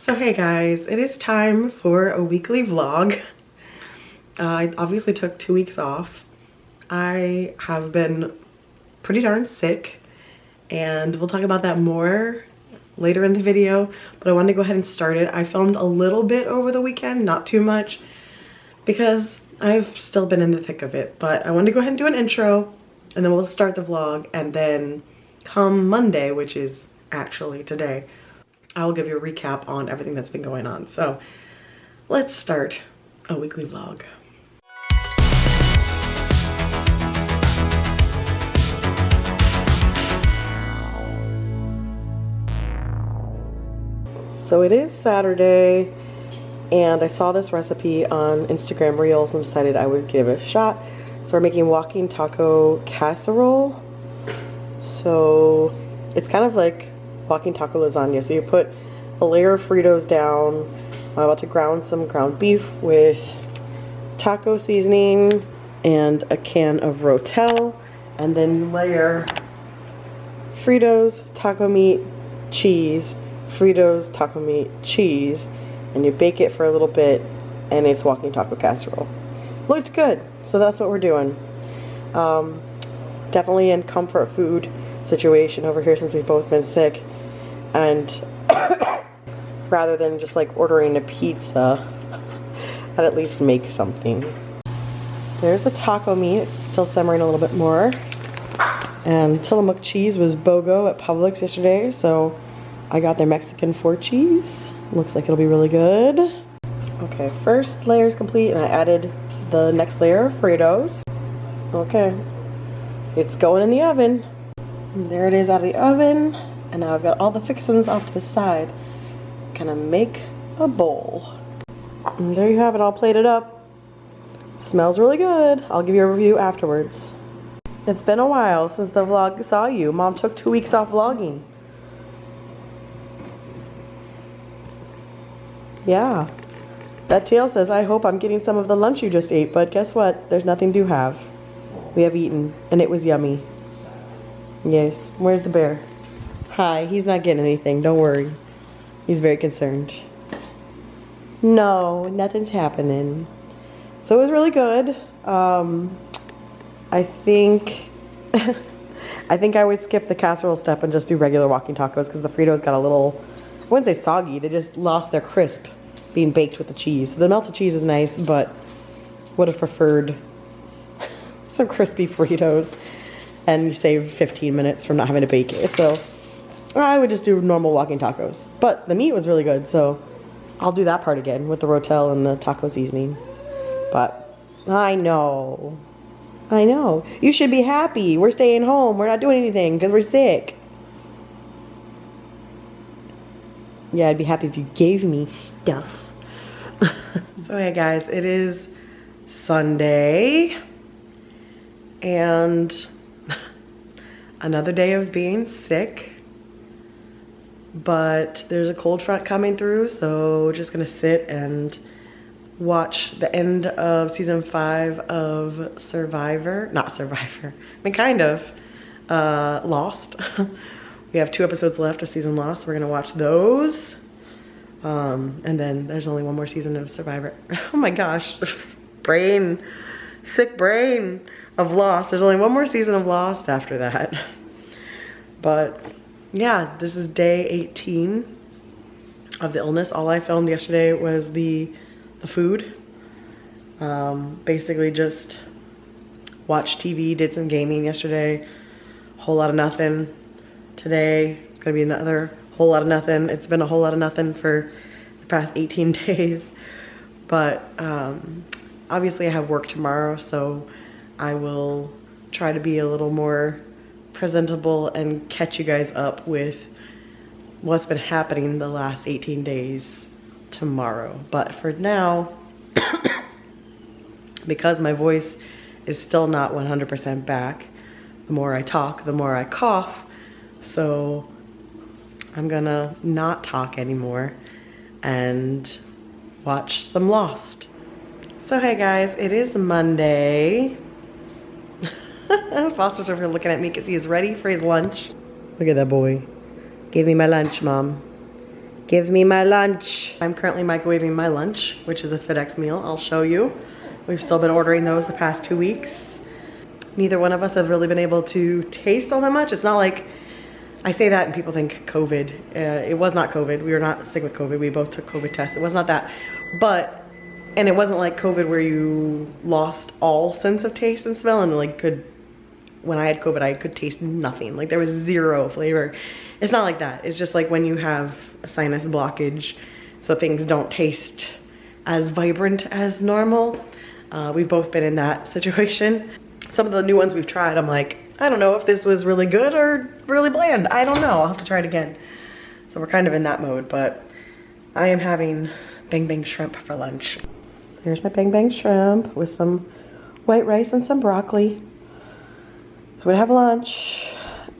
So hey guys, it is time for a weekly vlog. I obviously took 2 weeks off. I have been pretty darn sick and we'll talk about that more later in the video, but I wanted to go ahead and start it. I filmed a little bit over the weekend, not too much, because I've still been in the thick of it, but I wanted to go ahead and do an intro and then we'll start the vlog, and then come Monday, which is actually today, I will give you a recap on everything that's been going on. So let's start a weekly vlog. So it is Saturday and I saw this recipe on Instagram Reels and decided I would give it a shot. So we're making walking taco casserole. So it's kind of like walking taco lasagna. So you put a layer of Fritos down. I'm about to ground some ground beef with taco seasoning and a can of Rotel, and then layer Fritos, taco meat, cheese, Fritos, taco meat, cheese, and you bake it for a little bit, and it's walking taco casserole. Looked good, so that's what we're doing. Definitely in comfort food situation over here since we've both been sick, and rather than just like ordering a pizza, I'd at least make something. There's the taco meat. It's still simmering a little bit more, and Tillamook cheese was BOGO at Publix yesterday, so I got their Mexican 4 cheese. Looks like it'll be really good. Okay, first layer is complete, and I added the next layer of Fritos. Okay, it's going in the oven. And there it is out of the oven, and now I've got all the fixings off to the side. Gonna make a bowl. And there you have it all plated up. Smells really good. I'll give you a review afterwards. It's been a while since the vlog saw you. Mom took 2 weeks off vlogging. Yeah. That tail says, I hope I'm getting some of the lunch you just ate, but guess what? There's nothing to have. We have eaten, and it was yummy. Yes. Where's the bear? Hi. He's not getting anything. Don't worry. He's very concerned. No, nothing's happening. So it was really good. I think I would skip the casserole step and just do regular walking tacos because the Fritos got a little, I wouldn't say soggy, they just lost their crisp being baked with the cheese. The melted cheese is nice, but would have preferred some crispy Fritos, and you save 15 minutes from not having to bake it. So I would just do normal walking tacos. But the meat was really good, so I'll do that part again with the Rotel and the taco seasoning. But I know. You should be happy. We're staying home. We're not doing anything because we're sick. Yeah, I'd be happy if you gave me stuff. So hey guys, it is Sunday and another day of being sick, but there's a cold front coming through, so we're just gonna sit and watch the end of season 5 of Lost. We have 2 episodes left of season Lost, so we're gonna watch those. And then there's only 1 more season of Survivor. Oh my gosh, sick brain of Lost. There's only 1 more season of Lost after that. But yeah, this is day 18 of the illness. All I filmed yesterday was the food. Basically just watched TV, did some gaming yesterday. Whole lot of nothing. Today it's gonna be another whole lot of nothing. It's been a whole lot of nothing for the past 18 days. But obviously I have work tomorrow, so I will try to be a little more presentable and catch you guys up with what's been happening the last 18 days tomorrow. But for now, because my voice is still not 100% back, the more I talk, the more I cough. So I'm gonna not talk anymore and watch some Lost. So hey guys, it is Monday. Foster's over here looking at me because he is ready for his lunch. Look at that boy. Gave me my lunch, Mom. Give me my lunch. I'm currently microwaving my lunch, which is a FedEx meal. I'll show you. We've still been ordering those the past 2 weeks. Neither one of us have really been able to taste all that much. It's not like, I say that and people think COVID. It was not COVID. We were not sick with COVID. We both took COVID tests. It was not that. But, and it wasn't like COVID where you lost all sense of taste and smell and like when I had COVID, I could taste nothing. Like there was zero flavor. It's not like that. It's just like when you have a sinus blockage, so things don't taste as vibrant as normal. We've both been in that situation. Some of the new ones we've tried, I'm like, I don't know if this was really good or really bland. I don't know, I'll have to try it again. So we're kind of in that mode, but I am having bang bang shrimp for lunch. So here's my bang bang shrimp with some white rice and some broccoli. So I'm gonna have lunch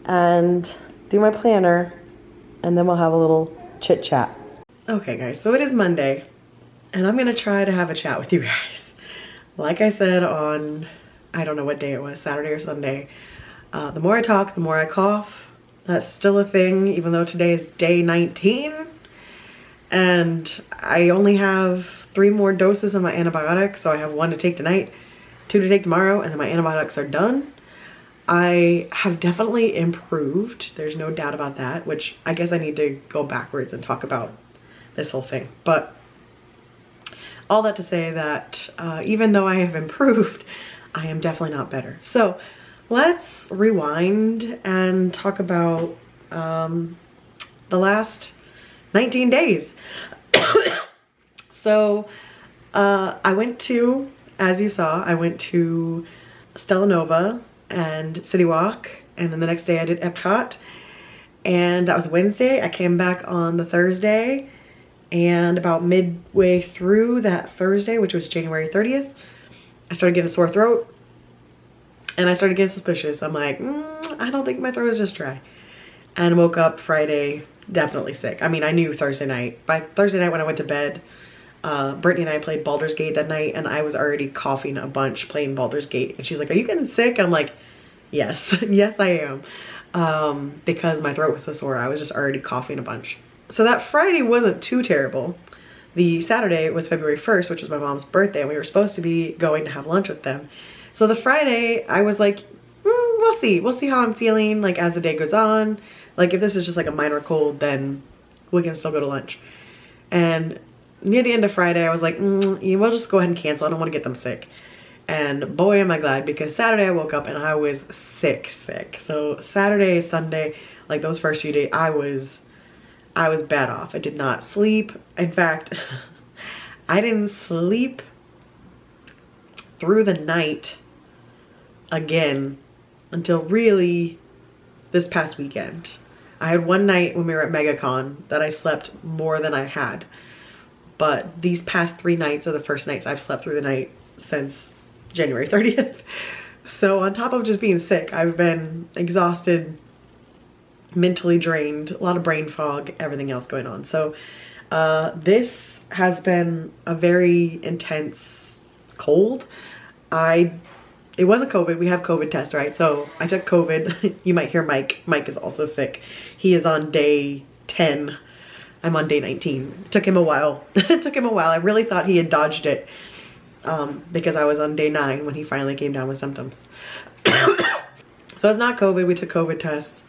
and do my planner, and then we'll have a little chit chat. Okay guys, so it is Monday, and I'm gonna try to have a chat with you guys. Like I said on, I don't know what day it was, Saturday or Sunday, the more I talk, the more I cough. That's still a thing, even though today is day 19. And I only have 3 more doses of my antibiotics, so I have 1 to take tonight, 2 to take tomorrow, and then my antibiotics are done. I have definitely improved, there's no doubt about that, which I guess I need to go backwards and talk about this whole thing. But all that to say that even though I have improved, I am definitely not better. So let's rewind and talk about the last 19 days. So I went to, as you saw, I went to Stella Nova and City Walk, and then the next day I did Epcot, and that was Wednesday. I came back on the Thursday, and about midway through that Thursday, which was January 30th, I started getting a sore throat, and I started getting suspicious. I'm like, I don't think my throat is just dry, and woke up Friday definitely sick. I mean, I knew Thursday night. By Thursday night when I went to bed, Brittany and I played Baldur's Gate that night, and I was already coughing a bunch playing Baldur's Gate, and she's like, are you getting sick? And I'm like, yes. Yes I am, because my throat was so sore. I was just already coughing a bunch. So that Friday wasn't too terrible. The Saturday was February 1st, which was my mom's birthday, and we were supposed to be going to have lunch with them. So the Friday I was like, we'll see how I'm feeling like as the day goes on. Like if this is just like a minor cold, then we can still go to lunch. And near the end of Friday, I was like, we'll just go ahead and cancel. I don't want to get them sick. And boy, am I glad, because Saturday I woke up and I was sick. So Saturday, Sunday, like those first few days, I was bad off. I did not sleep. In fact, I didn't sleep through the night again until really this past weekend. I had one night when we were at MegaCon that I slept more than I had. But these past 3 nights are the first nights I've slept through the night since January 30th. So on top of just being sick, I've been exhausted, mentally drained, a lot of brain fog, everything else going on. So this has been a very intense cold. It wasn't COVID, we have COVID tests, right? So I took COVID. You might hear Mike. Mike is also sick. He is on day 10. I'm on day 19. It took him a while. It took him a while. I really thought he had dodged it because I was on day 9 when he finally came down with symptoms. So it's not COVID. We took COVID tests.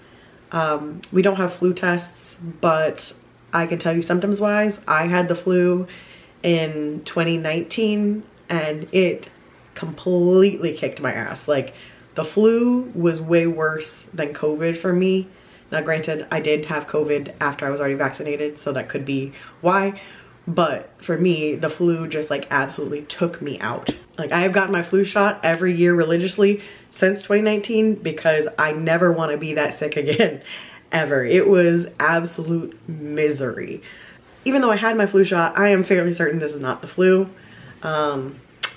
We don't have flu tests, but I can tell you symptoms wise, I had the flu in 2019 and it completely kicked my ass. Like the flu was way worse than COVID for me. Now granted, I did have COVID after I was already vaccinated, so that could be why. But for me, the flu just like absolutely took me out. Like I have gotten my flu shot every year religiously since 2019 because I never want to be that sick again, ever. It was absolute misery. Even though I had my flu shot, I am fairly certain this is not the flu.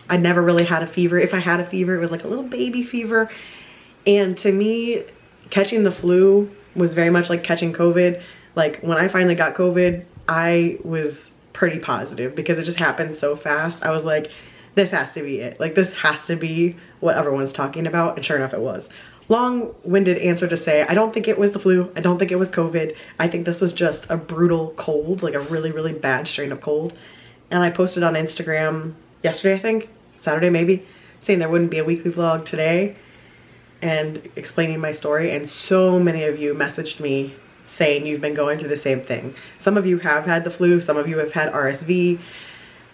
I never really had a fever. If I had a fever, it was like a little baby fever. And to me, catching the flu was very much like catching COVID. Like when I finally got COVID, I was pretty positive because it just happened so fast. I was like, this has to be it. Like this has to be what everyone's talking about. And sure enough, it was. long-winded answer to say, I don't think it was the flu. I don't think it was COVID. I think this was just a brutal cold, like a really, really bad strain of cold. And I posted on Instagram yesterday, I think, Saturday maybe, saying there wouldn't be a weekly vlog today and explaining my story. And so many of you messaged me saying you've been going through the same thing. Some of you have had the flu, some of you have had RSV.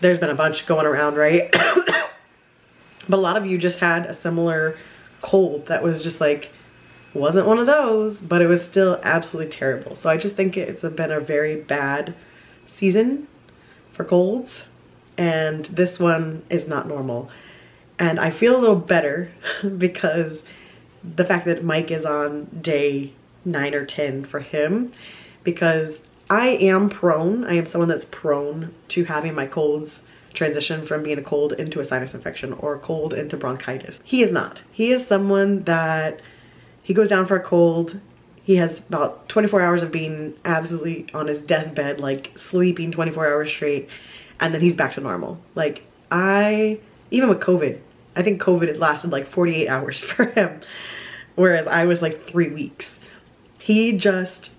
There's been a bunch going around, right? But a lot of you just had a similar cold that was just like, wasn't one of those, but it was still absolutely terrible. So I just think it's been a very bad season for colds, and this one is not normal. And I feel a little better because the fact that Mike is on day 9 or 10 for him, because I am someone that's prone to having my colds transition from being a cold into a sinus infection or a cold into bronchitis. He is not. He is someone that he goes down for a cold. He has about 24 hours of being absolutely on his deathbed, like sleeping 24 hours straight, and then he's back to normal. Like even with COVID, I think COVID had lasted like 48 hours for him, whereas I was like 3 weeks. He just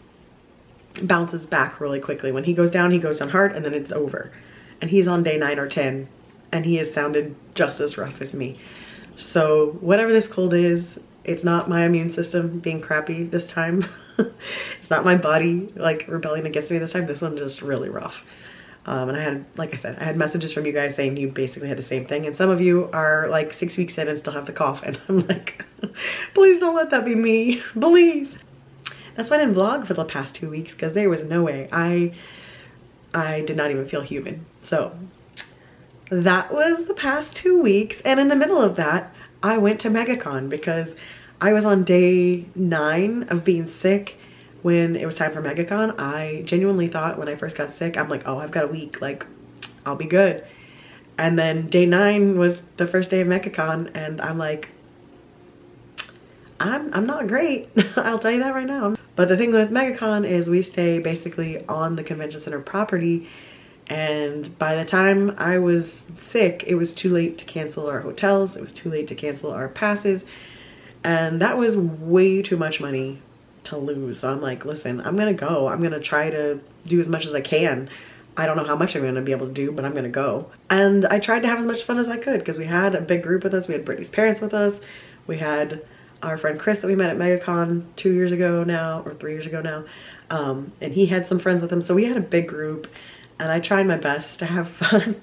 bounces back really quickly. When he goes down hard, and then it's over. And he's on day 9 or 10, and he has sounded just as rough as me. So whatever this cold is, it's not my immune system being crappy this time. It's not my body like rebelling against me this time. This one's just really rough. And I had, like I said, I had messages from you guys saying you basically had the same thing. And some of you are like 6 weeks in and still have the cough. And I'm like, please don't let that be me, please. That's why I didn't vlog for the past 2 weeks, because there was no way. I did not even feel human. So that was the past 2 weeks. And in the middle of that, I went to MegaCon because I was on day 9 of being sick when it was time for MegaCon. I genuinely thought when I first got sick, I'm like, oh, I've got a week, like I'll be good. And then day 9 was the first day of MegaCon, and I'm like, I'm not great. I'll tell you that right now. But the thing with MegaCon is we stay basically on the convention center property, and by the time I was sick, it was too late to cancel our hotels. It was too late to cancel our passes, and that was way too much money to lose. So I'm like, listen, I'm gonna go. I'm gonna try to do as much as I can. I don't know how much I'm gonna be able to do, but I'm gonna go. And I tried to have as much fun as I could because we had a big group with us. We had Brittany's parents with us. We had our friend Chris that we met at MegaCon 2 years ago now, or 3 years ago now. And he had some friends with him. So we had a big group, and I tried my best to have fun,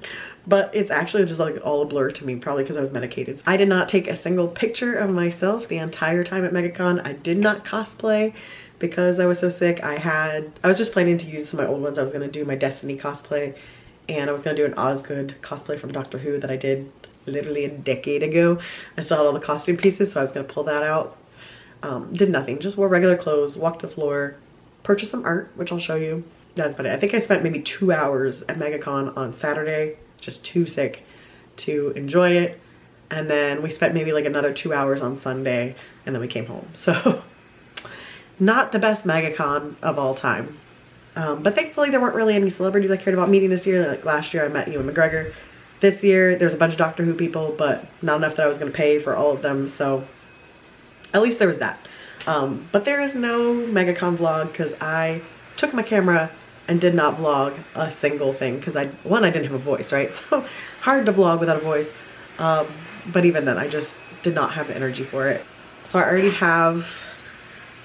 but it's actually just like all a blur to me, probably because I was medicated. I did not take a single picture of myself the entire time at MegaCon. I did not cosplay because I was so sick. I was just planning to use some of my old ones. I was gonna do my Destiny cosplay, and I was gonna do an Osgood cosplay from Doctor Who that I did literally a decade ago. I still had all the costume pieces, so I was gonna pull that out. Did nothing, just wore regular clothes, walked the floor, purchased some art, which I'll show you. That's about it. I think I spent maybe 2 hours at MegaCon on Saturday, just too sick to enjoy it. And then we spent maybe like another 2 hours on Sunday, and then we came home. So not the best MegaCon of all time. But thankfully there weren't really any celebrities I cared about meeting this year. Like last year I met Ewan McGregor. This year there's a bunch of Doctor Who people, but not enough that I was gonna pay for all of them. So at least there was that. But there is no MegaCon vlog because I took my camera and did not vlog a single thing because I didn't have a voice, right? So hard to vlog without a voice. But even then I just did not have the energy for it. So I already have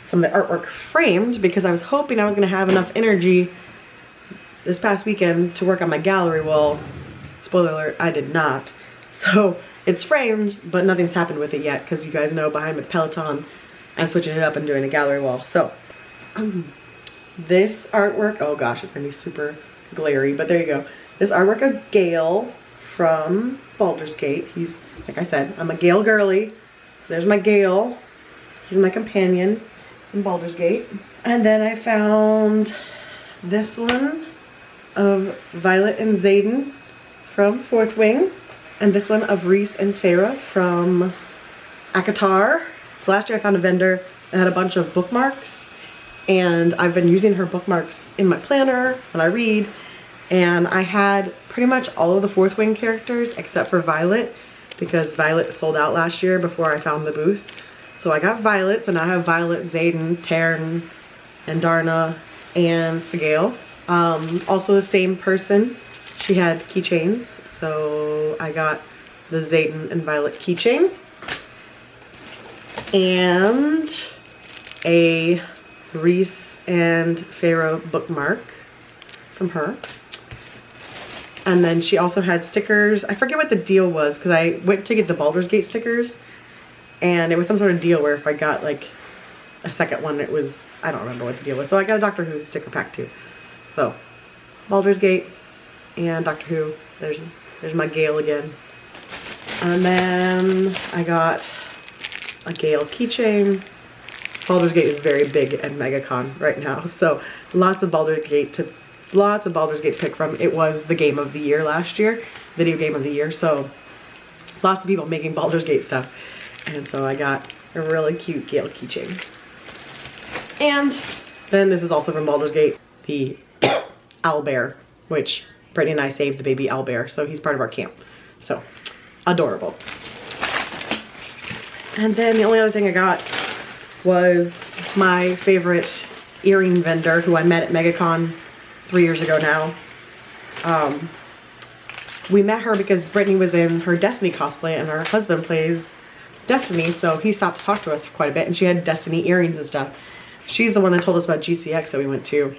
some of the artwork framed because I was hoping I was gonna have enough energy this past weekend to work on my gallery wall. Spoiler alert, I did not. So it's framed, but nothing's happened with it yet because you guys know behind with Peloton, I'm switching it up and doing a gallery wall. So this artwork, oh gosh, it's gonna be super glary, but there you go. This artwork of Gale from Baldur's Gate. He's, like I said, I'm a Gale girly. So there's my Gale. He's my companion in Baldur's Gate. And then I found this one of Violet and Xaden from Fourth Wing, and this one of Reese and Farah from Akatar. So last year I found a vendor that had a bunch of bookmarks, and I've been using her bookmarks in my planner when I read, and I had pretty much all of the Fourth Wing characters except for Violet because Violet sold out last year before I found the booth. So I got Violet, so now I have Violet, Zayden, Taryn, and Darna, and Sigale. Also the same person, she had keychains, so I got the Zayden and Violet keychain. And a Reese and Pharaoh bookmark from her. And then she also had stickers. I forget what the deal was because I went to get the Baldur's Gate stickers and it was some sort of deal where if I got like a second one, it was, I don't remember what the deal was. So I got a Doctor Who sticker pack too. So Baldur's Gate and Doctor Who. There's my Gale again. And then I got a Gale keychain. Baldur's Gate is very big at MegaCon right now. So lots of Baldur's Gate to pick from. It was the game of the year last year, video game of the year. So lots of people making Baldur's Gate stuff. And so I got a really cute Gale keychain. And then this is also from Baldur's Gate, the owlbear, which Brittany and I saved the baby owlbear. So he's part of our camp. So adorable. And then the only other thing I got was my favorite earring vendor who I met at MegaCon 3 years ago now. We met her because Brittany was in her Destiny cosplay and her husband plays Destiny, so he stopped to talk to us for quite a bit, and she had Destiny earrings and stuff. She's the one that told us about GCX that we went to.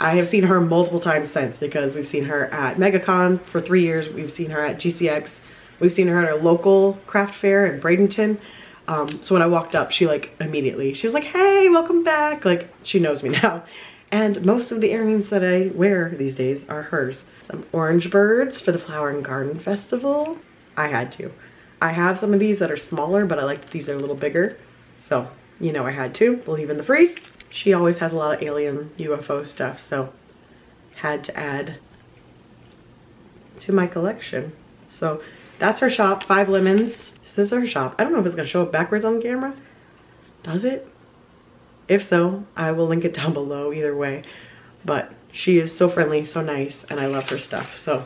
I have seen her multiple times since because we've seen her at MegaCon for 3 years. We've seen her at GCX. We've seen her at our local craft fair in Bradenton. So when I walked up, she like immediately, she was like, hey, welcome back. Like she knows me now. And most of the earrings that I wear these days are hers. Some orange birds for the Flower and Garden Festival. I had to. I have some of these that are smaller, but I like that these are a little bigger. So, you know, I had to. Believe in the freeze. She always has a lot of alien UFO stuff, so had to add to my collection. So that's her shop, 5 Lemons. This is her shop. I don't know if it's gonna show up backwards on camera. Does it? If so, I will link it down below either way. But she is so friendly, so nice, and I love her stuff. So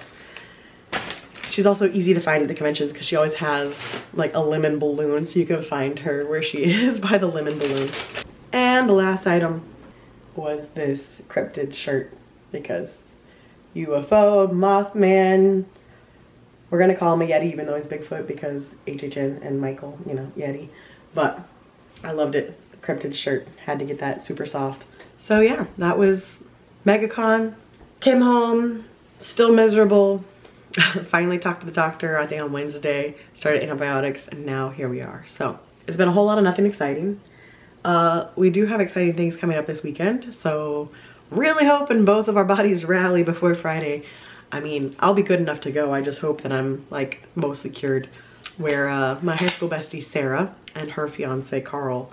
she's also easy to find at the conventions because she always has like a lemon balloon, so you can find her where she is by the lemon balloon. And the last item was this cryptid shirt because UFO, Mothman, we're gonna call him a Yeti even though he's Bigfoot because HHN and Michael, you know, Yeti. But I loved it. The cryptid shirt, had to get that, super soft. So yeah, that was MegaCon. Came home, still miserable. Finally talked to the doctor, I think on Wednesday, started antibiotics, and now here we are. So it's been a whole lot of nothing exciting. We do have exciting things coming up this weekend, so really hoping both of our bodies rally before Friday. I mean, I'll be good enough to go. I just hope that I'm like mostly cured. Where my high school bestie Sarah and her fiance Carl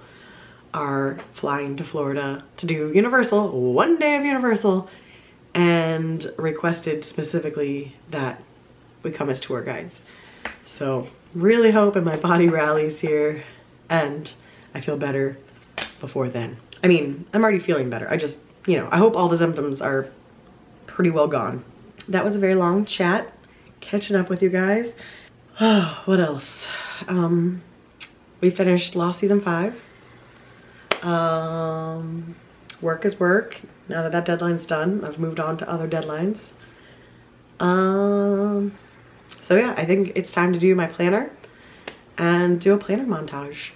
are flying to Florida to do Universal, one day of Universal, and requested specifically that we come as tour guides. So really hoping my body rallies here and I feel better before then. I mean, I'm already feeling better. I just, you know, I hope all the symptoms are pretty well gone. That was a very long chat, catching up with you guys. Oh, what else? We finished Lost Season 5. Work is work. Now that that deadline's done, I've moved on to other deadlines. So yeah, I think it's time to do my planner and do a planner montage.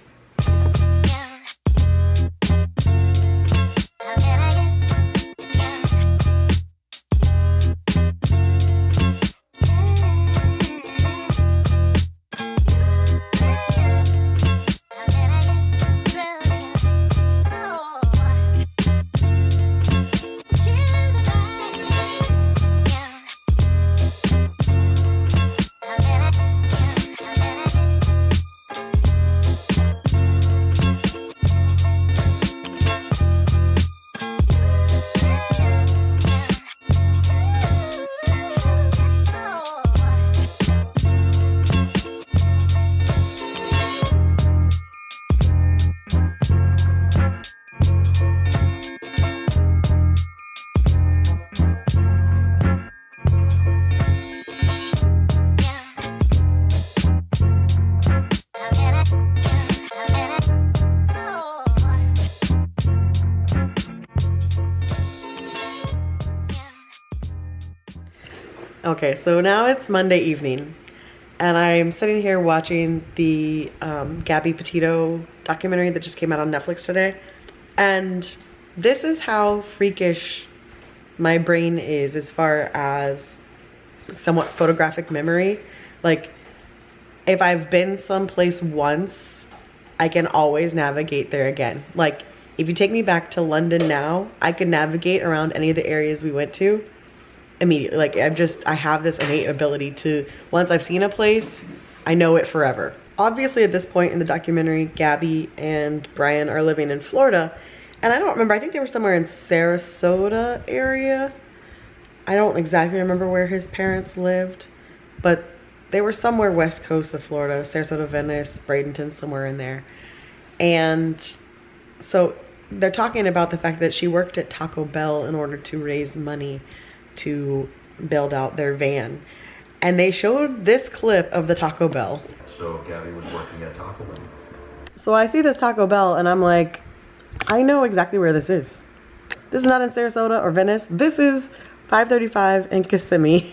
Okay, so now it's Monday evening, and I'm sitting here watching the Gabby Petito documentary that just came out on Netflix today. And this is how freakish my brain is as far as somewhat photographic memory. Like, if I've been someplace once, I can always navigate there again. Like, if you take me back to London now, I can navigate around any of the areas we went to immediately. Like, I have this innate ability to, once I've seen a place, I know it forever. Obviously, at this point in the documentary, Gabby and Brian are living in Florida, and I don't remember, I think they were somewhere in Sarasota area. I don't exactly remember where his parents lived, but they were somewhere west coast of Florida, Sarasota, Venice, Bradenton, somewhere in there. And so they're talking about the fact that she worked at Taco Bell in order to raise money to build out their van. And they showed this clip of the Taco Bell. So Gabby was working at Taco Bell. So I see this Taco Bell and I'm like, I know exactly where this is. This is not in Sarasota or Venice. This is 535 in Kissimmee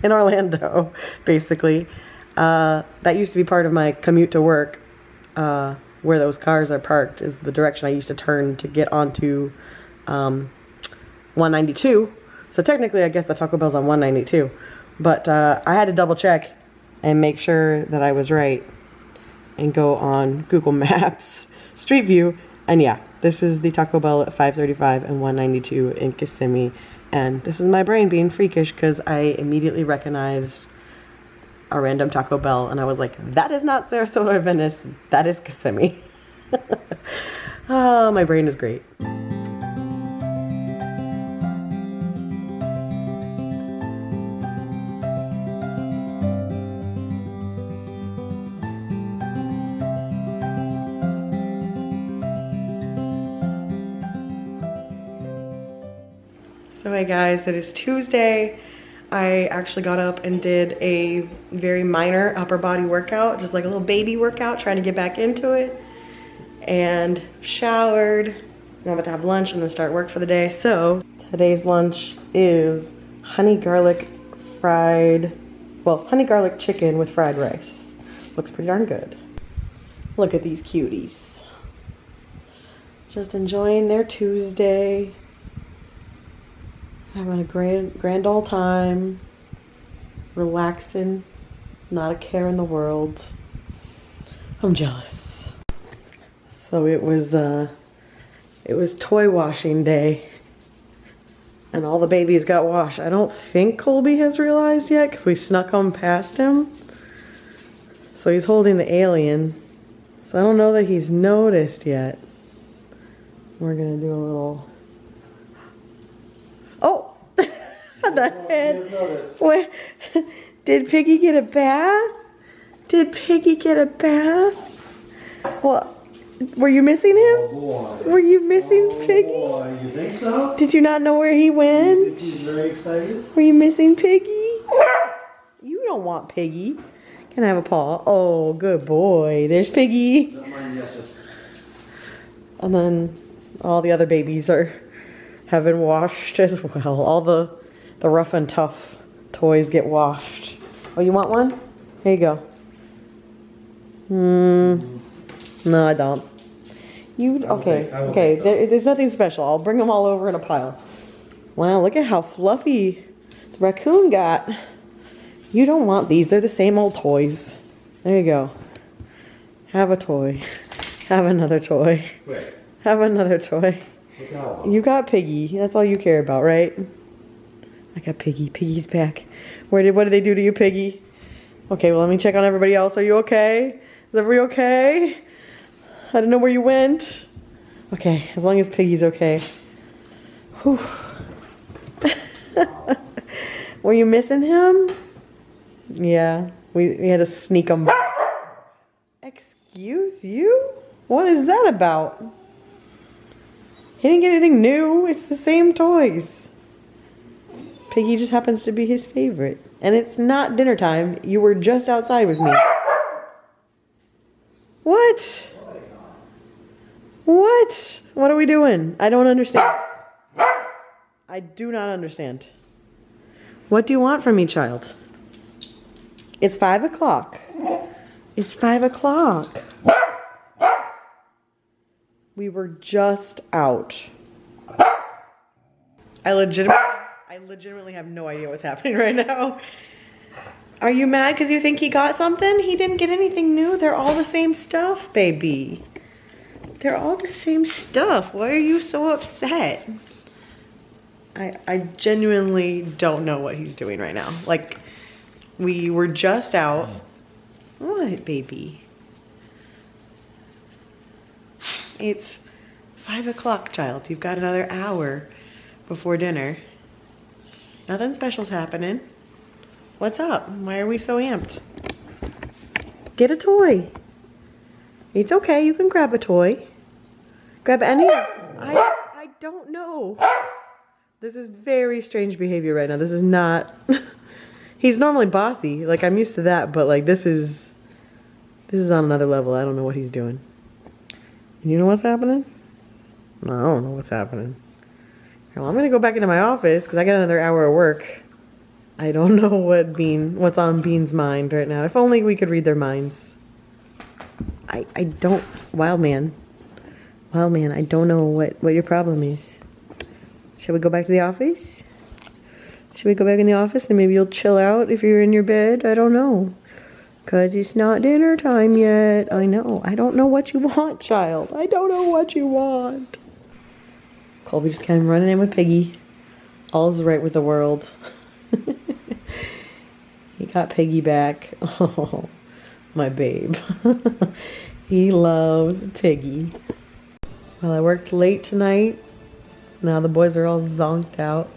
in Orlando, basically. That used to be part of my commute to work. Where those cars are parked is the direction I used to turn to get onto 192. So technically, I guess the Taco Bell's on 192. But I had to double check and make sure that I was right and go on Google Maps Street View. And yeah, this is the Taco Bell at 535 and 192 in Kissimmee. And this is my brain being freakish because I immediately recognized a random Taco Bell and I was like, that is not Sarasota or Venice, that is Kissimmee. Oh, my brain is great. So hey guys, it is Tuesday. I actually got up and did a very minor upper body workout, just like a little baby workout, trying to get back into it. And showered. I'm about to have lunch and then start work for the day. So today's lunch is honey garlic chicken with fried rice. Looks pretty darn good. Look at these cuties. Just enjoying their Tuesday. Having a grand old time, relaxing, not a care in the world. I'm jealous. So it was toy washing day, and all the babies got washed. I don't think Colby has realized yet because we snuck them past him. So he's holding the alien. So I don't know that he's noticed yet. We're gonna do a little. Oh, the head. Wait, did Piggy get a bath? Did Piggy get a bath? Well, were you missing him? Oh boy. Were you missing Piggy? Boy, you think so? Did you not know where he went? He's very excited. Were you missing Piggy? You don't want Piggy. Can I have a paw? Oh, good boy. There's Piggy. And then all the other babies have been washed as well. All the rough and tough toys get washed. Oh, you want one? Here you go. No, I don't. Okay. There's nothing special. I'll bring them all over in a pile. Wow, look at how fluffy the raccoon got. You don't want these. They're the same old toys. There you go. Have a toy. Have another toy. Wait. Have another toy. You got Piggy. That's all you care about, right? I got Piggy. Piggy's back. What did they do to you, Piggy? Okay, well, let me check on everybody else. Are you okay? Is everybody okay? I don't know where you went. Okay, as long as Piggy's okay. Whew. Were you missing him? Yeah, we had to sneak him. Excuse you? What is that about? He didn't get anything new. It's the same toys. Piggy just happens to be his favorite. And it's not dinner time. You were just outside with me. What? What? What are we doing? I don't understand. I do not understand. What do you want from me, child? It's 5 o'clock. It's 5 o'clock. We were just out. I legitimately have no idea what's happening right now. Are you mad because you think he got something? He didn't get anything new. They're all the same stuff, baby. They're all the same stuff. Why are you so upset? I genuinely don't know what he's doing right now. Like, we were just out. What, baby? It's 5 o'clock, child. You've got another hour before dinner. Nothing special's happening. What's up? Why are we so amped? Get a toy. It's okay. You can grab a toy. Grab any. I don't know. This is very strange behavior right now. This is not... He's normally bossy. Like, I'm used to that, but like this is on another level. I don't know what he's doing. You know what's happening? No, I don't know what's happening. Well, I'm gonna go back into my office because I got another hour of work. I don't know what's on Bean's mind right now. If only we could read their minds. I don't... Wild man, I don't know what your problem is. Shall we go back to the office? Should we go back in the office and maybe you'll chill out if you're in your bed? I don't know. Because it's not dinner time yet. I know. I don't know what you want, child. I don't know what you want. Colby just came running in with Piggy. All's right with the world. He got Piggy back. Oh, my babe. He loves Piggy. Well, I worked late tonight. So now the boys are all zonked out.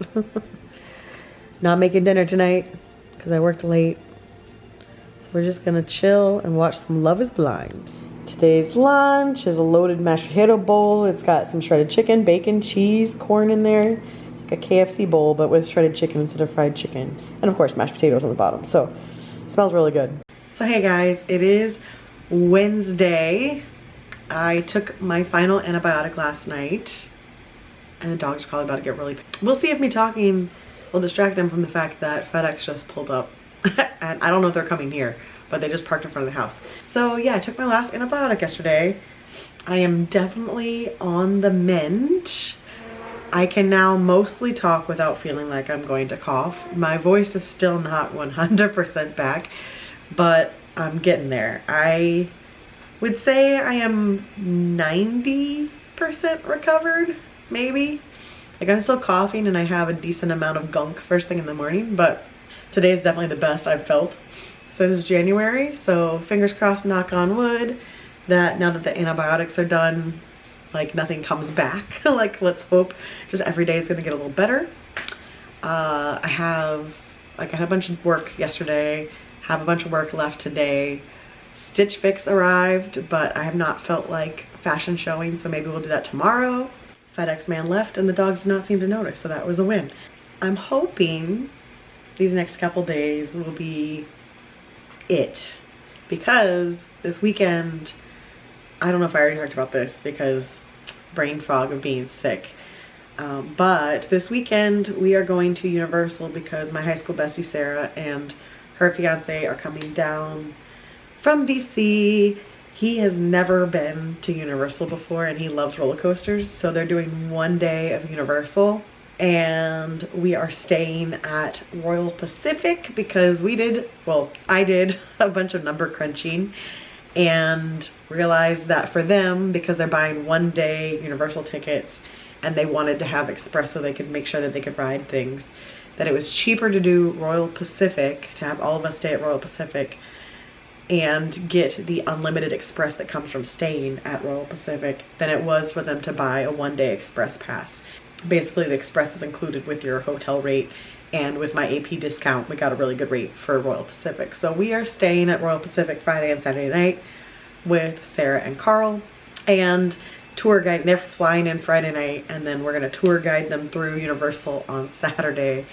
Not making dinner tonight because I worked late. So we're just gonna chill and watch some Love is Blind. Today's lunch is a loaded mashed potato bowl. It's got some shredded chicken, bacon, cheese, corn in there. It's like a KFC bowl but with shredded chicken instead of fried chicken. And of course mashed potatoes on the bottom. So it smells really good. So hey guys, it is Wednesday. I took my final antibiotic last night. And the dog's probably about to get really... We'll see if me talking will distract them from the fact that FedEx just pulled up. And I don't know if they're coming here, but they just parked in front of the house. So yeah, I took my last antibiotic yesterday. I am definitely on the mend. I can now mostly talk without feeling like I'm going to cough. My voice is still not 100% back, but I'm getting there. I would say I am 90% recovered, maybe. Like I'm still coughing and I have a decent amount of gunk first thing in the morning, but today is definitely the best I've felt since January. So fingers crossed, knock on wood, that now that the antibiotics are done, like nothing comes back. Like let's hope just every day is gonna get a little better. I had a bunch of work yesterday, have a bunch of work left today. Stitch Fix arrived, but I have not felt like fashion showing, so maybe we'll do that tomorrow. FedEx man left and the dogs did not seem to notice, so that was a win. I'm hoping these next couple days will be it, because this weekend, I don't know if I already talked about this because brain fog of being sick, but this weekend we are going to Universal because my high school bestie Sarah and her fiance are coming down from DC. He has never been to Universal before and he loves roller coasters, so they're doing one day of Universal, and we are staying at Royal Pacific because I did a bunch of number crunching and realized that for them, because they're buying one day Universal tickets and they wanted to have express so they could make sure that they could ride things, that it was cheaper to do Royal Pacific, to have all of us stay at Royal Pacific and get the unlimited express that comes from staying at Royal Pacific than it was for them to buy a one-day express pass. Basically the express is included with your hotel rate, and with my AP discount we got a really good rate for Royal Pacific. So we are staying at Royal Pacific Friday and Saturday night with Sarah and Carl, and tour guide. They're flying in Friday night and then we're gonna tour guide them through Universal on Saturday.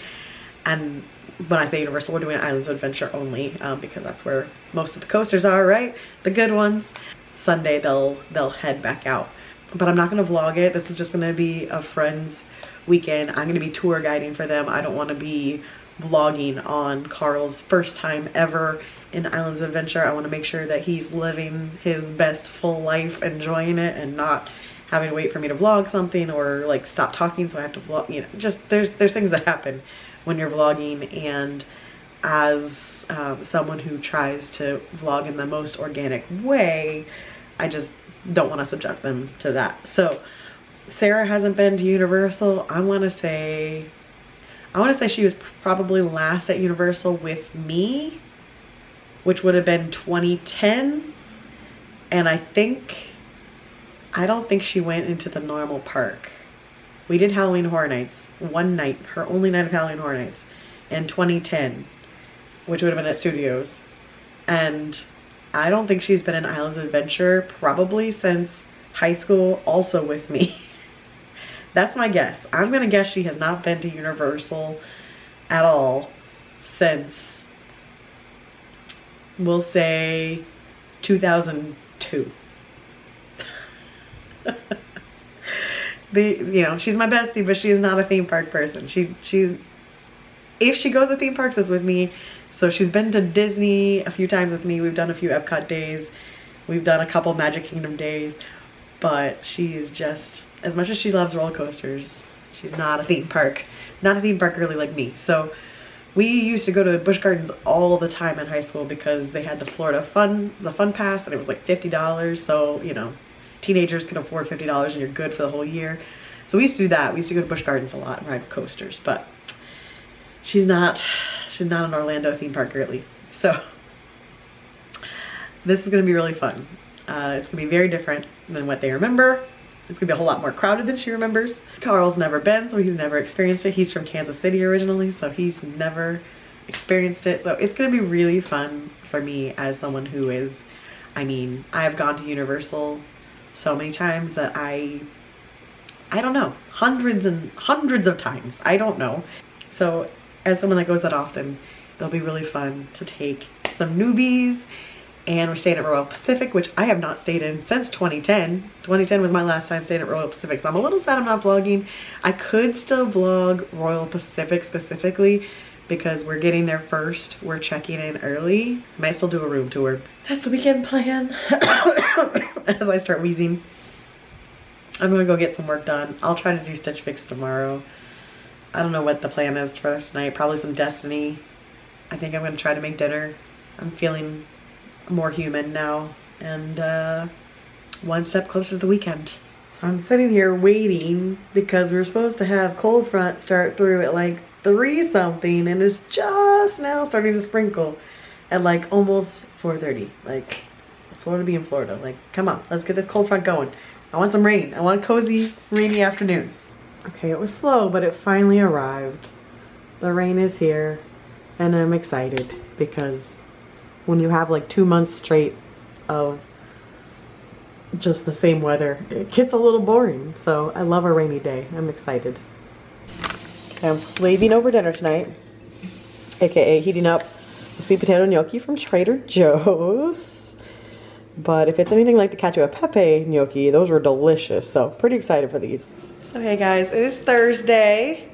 And when I say Universal, we're doing Islands of Adventure only, because that's where most of the coasters are, right? The good ones. Sunday they'll head back out. But I'm not gonna vlog it. This is just gonna be a friend's weekend. I'm gonna be tour guiding for them. I don't wanna be vlogging on Carl's first time ever in Islands of Adventure. I want to make sure that he's living his best full life, enjoying it, and not having to wait for me to vlog something or like stop talking so I have to vlog, you know, just there's things that happen when you're vlogging. And as someone who tries to vlog in the most organic way, I just don't want to subject them to that. So Sarah hasn't been to Universal. I want to say she was probably last at Universal with me, which would have been 2010. And I don't think she went into the normal park. We did Halloween Horror Nights one night, her only night of Halloween Horror Nights in 2010, which would have been at Studios. And I don't think she's been in Islands of Adventure probably since high school, also with me. That's my guess. I'm gonna guess she has not been to Universal at all since, we'll say, 2002. You know, she's my bestie, but she is not a theme park person. If she goes to theme parks, it's with me. So she's been to Disney a few times with me. We've done a few Epcot days. We've done a couple Magic Kingdom days. But she is just, as much as she loves roller coasters, she's not a theme park girly like me. So we used to go to Busch Gardens all the time in high school because they had the Florida Fun Pass, and it was like $50. So, you know, teenagers can afford $50 and you're good for the whole year. So we used to do that. We used to go to Busch Gardens a lot and ride coasters, but she's not an Orlando theme park girly. So this is gonna be really fun. It's gonna be very different than what they remember. It's gonna be a whole lot more crowded than she remembers. Carl's never been, so he's never experienced it. He's from Kansas City originally, so he's never experienced it. So it's gonna be really fun for me as someone who is, I mean, I have gone to Universal so many times that I don't know, hundreds and hundreds of times. I don't know. So as someone that goes that often, it'll be really fun to take some newbies. And we're staying at Royal Pacific, which I have not stayed in since 2010. 2010 was my last time staying at Royal Pacific, so I'm a little sad I'm not vlogging. I could still vlog Royal Pacific specifically because we're getting there first. We're checking in early. Might still do a room tour. That's the weekend plan. As I start wheezing, I'm gonna go get some work done. I'll try to do Stitch Fix tomorrow. I don't know what the plan is for this night. Probably some Destiny. I think I'm gonna try to make dinner. I'm feeling more human now, and one step closer to the weekend. So I'm sitting here waiting because we're supposed to have cold front start through at like 3 something, and it's just now starting to sprinkle at like almost 4:30. Like, Florida being Florida, like, come on, let's get this cold front going. I want some rain. I want a cozy rainy afternoon. Okay, it was slow, but it finally arrived. The rain is here, and I'm excited because when you have like 2 months straight of just the same weather, it gets a little boring. So I love a rainy day. I'm excited. Okay, I'm slaving over dinner tonight, aka heating up the sweet potato gnocchi from Trader Joe's. But if it's anything like the cacio e pepe gnocchi, those were delicious. So pretty excited for these. So hey guys, it is Thursday.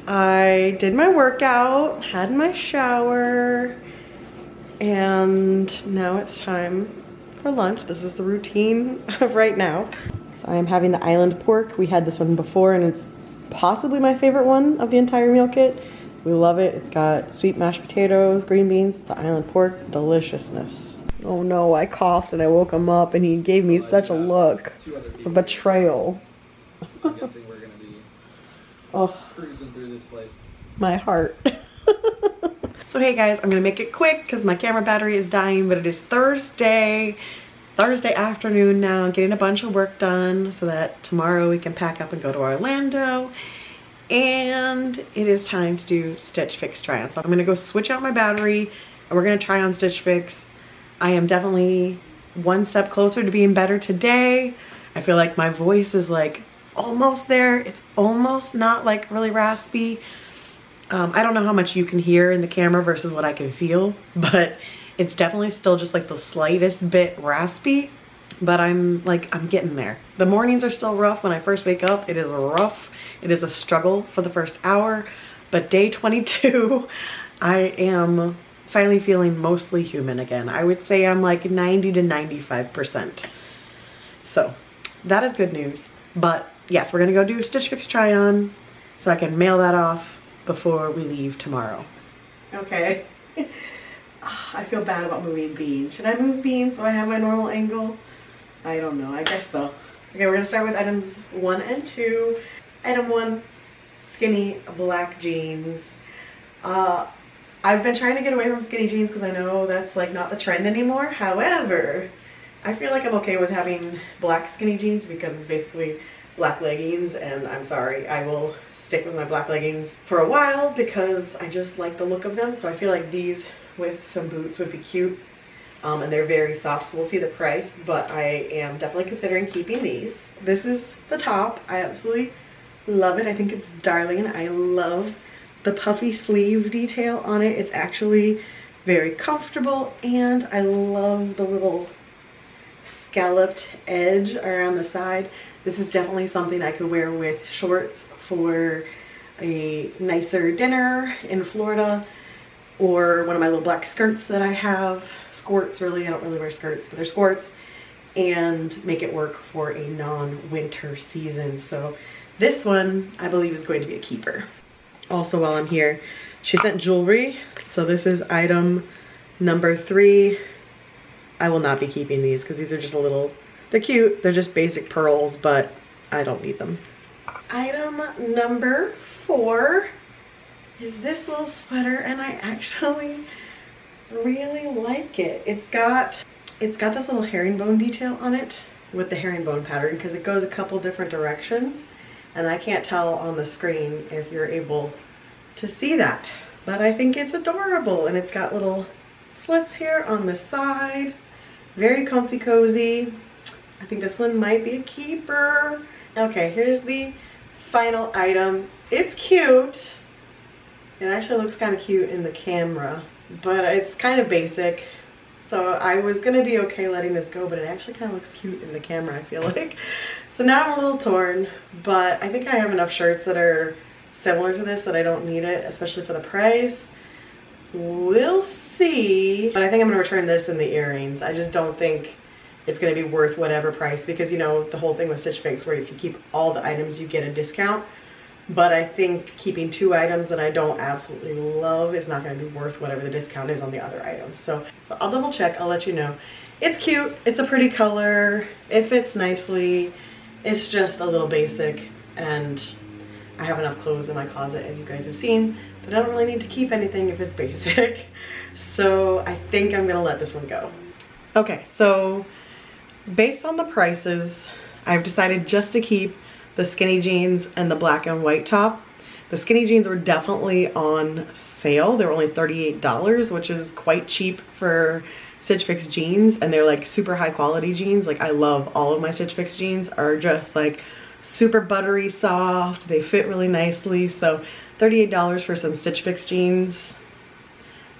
I did my workout, had my shower, and now it's time for lunch. This is the routine of right now. So I am having the island pork. We had this one before, and it's possibly my favorite one of the entire meal kit. We love it. It's got sweet mashed potatoes, green beans, the island pork, deliciousness. Oh no, I coughed and I woke him up and he gave me such a look of betrayal. I'm guessing we're gonna be cruising through this place. My heart. So hey guys, I'm gonna make it quick because my camera battery is dying, but it is Thursday afternoon now, getting a bunch of work done so that tomorrow we can pack up and go to Orlando. And it is time to do Stitch Fix try on. So I'm gonna go switch out my battery and we're gonna try on Stitch Fix. I am definitely one step closer to being better today. I feel like my voice is like almost there. It's almost not like really raspy. I don't know how much you can hear in the camera versus what I can feel, but it's definitely still just like the slightest bit raspy, but I'm getting there. The mornings are still rough. When I first wake up, it is rough. It is a struggle for the first hour, But day 22, I am finally feeling mostly human again. I would say I'm like 90 to 95%. So that is good news. But yes, we're gonna go do a Stitch Fix try on so I can mail that off before we leave tomorrow. Okay. I feel bad about moving beans. Should I move beans so I have my normal angle? I don't know, I guess so. Okay, we're gonna start with items 1 and 2. Item 1, skinny black jeans. I've been trying to get away from skinny jeans because I know that's like not the trend anymore. However, I feel like I'm okay with having black skinny jeans because it's basically black leggings, and I'm sorry, I will stick with my black leggings for a while because I just like the look of them. So I feel like these with some boots would be cute, and they're very soft, so we'll see the price, but I am definitely considering keeping these. This is the top. I absolutely love it. I think it's darling. I love the puffy sleeve detail on it. It's actually very comfortable, and I love the little scalloped edge around the side. This is definitely something I could wear with shorts for a nicer dinner in Florida, or one of my little black skirts that I have. Skirts, really, I don't really wear skirts, but they're skirts, and make it work for a non-winter season. So this one I believe is going to be a keeper. Also, while I'm here, she sent jewelry. So this is item number 3. I will not be keeping these because these are just a little, they're cute. They're just basic pearls, but I don't need them. Item number 4 is this little sweater, and I actually really like it. It's got this little herringbone detail on it with the herringbone pattern because it goes a couple different directions, and I can't tell on the screen if you're able to see that, but I think it's adorable, and it's got little slits here on the side. Very comfy, cozy. I think this one might be a keeper. Okay, here's the final item. It's cute. It actually looks kind of cute in the camera, but it's kind of basic. So I was gonna be okay letting this go, but it actually kind of looks cute in the camera, I feel like. So now I'm a little torn, but I think I have enough shirts that are similar to this that I don't need it, especially for the price. We'll see. But I think I'm gonna return this and the earrings. I just don't think it's gonna be worth whatever price, because you know the whole thing with Stitch Fix where if you keep all the items you get a discount. But I think keeping 2 items that I don't absolutely love is not going to be worth whatever the discount is on the other items. So I'll double check. I'll let you know. It's cute. It's a pretty color. It fits nicely. It's just a little basic. And I have enough clothes in my closet, as you guys have seen, that I don't really need to keep anything if it's basic. So I think I'm going to let this one go. Okay, so based on the prices, I've decided just to keep the skinny jeans and the black and white top. The skinny jeans were definitely on sale. They were only $38, which is quite cheap for Stitch Fix jeans, and they're like super high quality jeans. Like I love all of my Stitch Fix jeans are just like super buttery soft. They fit really nicely. So $38 for some Stitch Fix jeans,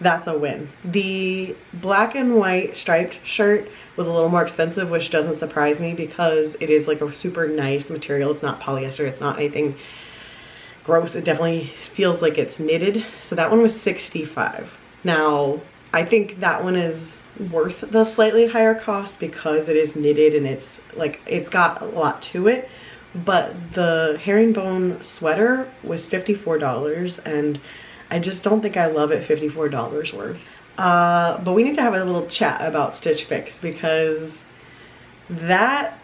that's a win. The black and white striped shirt was a little more expensive, which doesn't surprise me because it is like a super nice material. It's not polyester, it's not anything gross. It definitely feels like it's knitted. So that one was $65. Now, I think that one is worth the slightly higher cost because it is knitted and it's like, it's got a lot to it. But the herringbone sweater was $54, and I just don't think I love it $54 worth. But we need to have a little chat about Stitch Fix because that,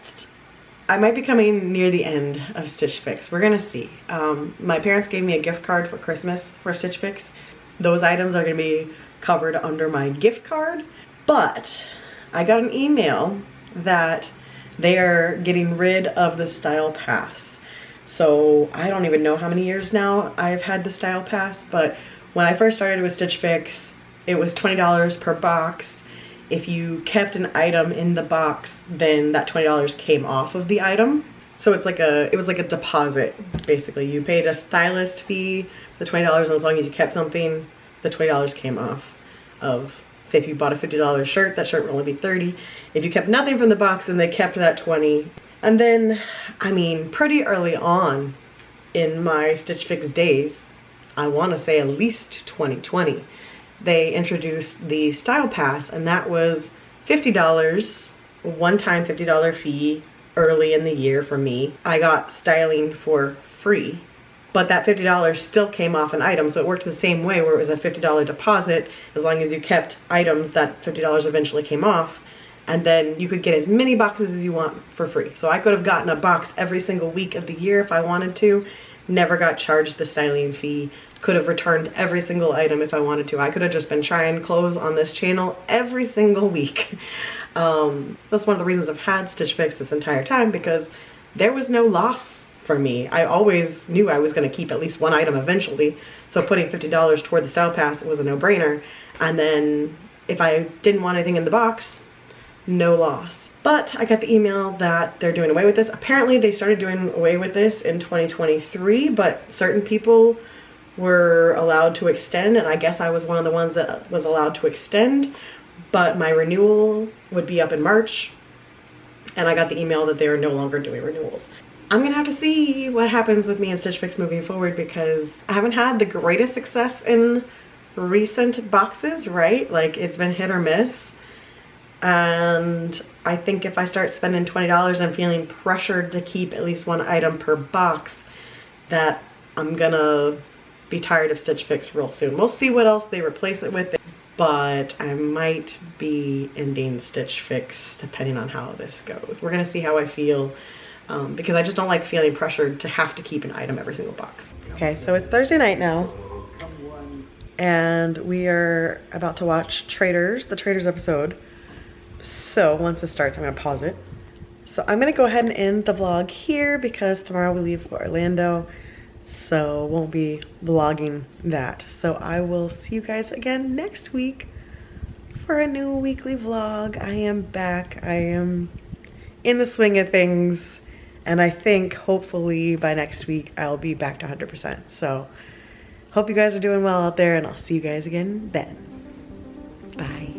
I might be coming near the end of Stitch Fix. We're gonna see. My parents gave me a gift card for Christmas for Stitch Fix. Those items are gonna be covered under my gift card, but I got an email that they are getting rid of the Style Pass. So I don't even know how many years now I've had the Style Pass, but when I first started with Stitch Fix, it was $20 per box. If you kept an item in the box, then that $20 came off of the item. So it's like it was like a deposit, basically. You paid a stylist fee, the $20, and as long as you kept something, the $20 came off of, say if you bought a $50 shirt, that shirt would only be $30. If you kept nothing from the box, then they kept that $20. And then, I mean, pretty early on in my Stitch Fix days, I want to say at least 2020, they introduced the Style Pass, and that was $50, one-time $50 fee early in the year for me. I got styling for free, but that $50 still came off an item, so it worked the same way where it was a $50 deposit. As long as you kept items, that $50 eventually came off, and then you could get as many boxes as you want for free. So I could have gotten a box every single week of the year if I wanted to, never got charged the styling fee, could have returned every single item if I wanted to. I could have just been trying clothes on this channel every single week. That's one of the reasons I've had Stitch Fix this entire time, because there was no loss for me. I always knew I was going to keep at least one item eventually, so putting $50 toward the Style Pass was a no-brainer. And then if I didn't want anything in the box, no loss. But I got the email that they're doing away with this. Apparently they started doing away with this in 2023, but certain people were allowed to extend, and I guess I was one of the ones that was allowed to extend, but my renewal would be up in March, and I got the email that they are no longer doing renewals. I'm gonna have to see what happens with me and Stitch Fix moving forward, because I haven't had the greatest success in recent boxes, right? Like, it's been hit or miss. And I think if I start spending $20 and feeling pressured to keep at least one item per box, that I'm gonna be tired of Stitch Fix real soon. We'll see what else they replace it with, but I might be ending Stitch Fix depending on how this goes. We're gonna see how I feel, because I just don't like feeling pressured to have to keep an item every single box. Okay, so it's Thursday night now, and we are about to watch the Traitors episode. So once this starts, I'm gonna pause it. So I'm gonna go ahead and end the vlog here, because tomorrow we leave for Orlando, so won't be vlogging that. So I will see you guys again next week for a new weekly vlog. I am back. I am in the swing of things, and I think hopefully by next week I'll be back to 100%. So hope you guys are doing well out there, and I'll see you guys again then. Bye.